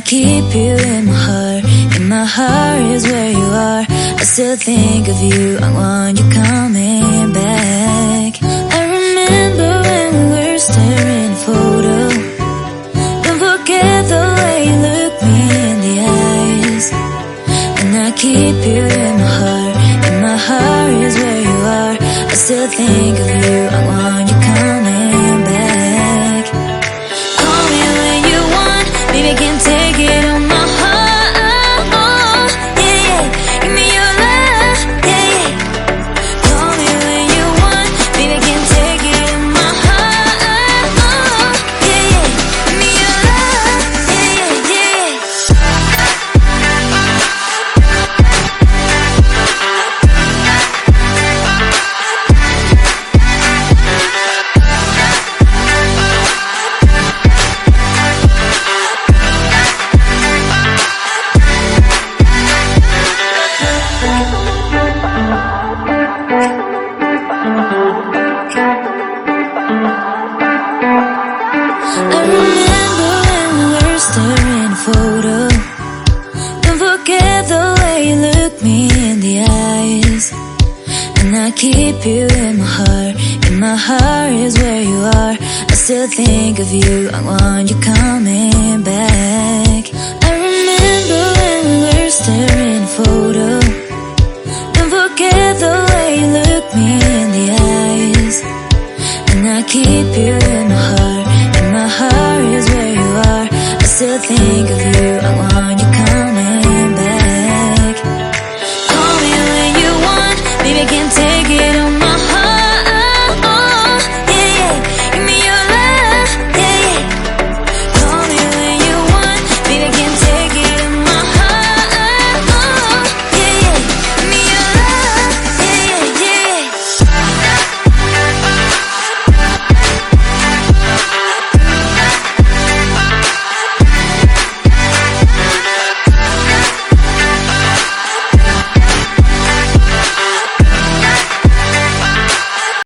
keep you in my heart. In my heart is where you are. I still think of you, I want you coming back. I remember when we were staring at a photo. Don't forget the way you look me in the eyes. And I keep you in my heart. In my heart is where you are. I still think of you, I want you coming back. Call me when you want, baby, I can't take it on my heart. Yeah, yeah, give me your love, yeah, yeah. Call me when you want, baby, I can't take it on my heart. Yeah, yeah, give me your love, yeah, yeah, yeah. I remember when we were staring at a photo. Don't forget the way you look me in the eyes. And I keep you in my heart. In my heart is where you are. I still think of you, I want you coming back. I remember when we were staring at a photo. Don't forget the way you look me in the eyes. And I keep you in my heart. In my heart is where you are. I still think of you, I want you coming back. Call me when you want, baby, I can't take it on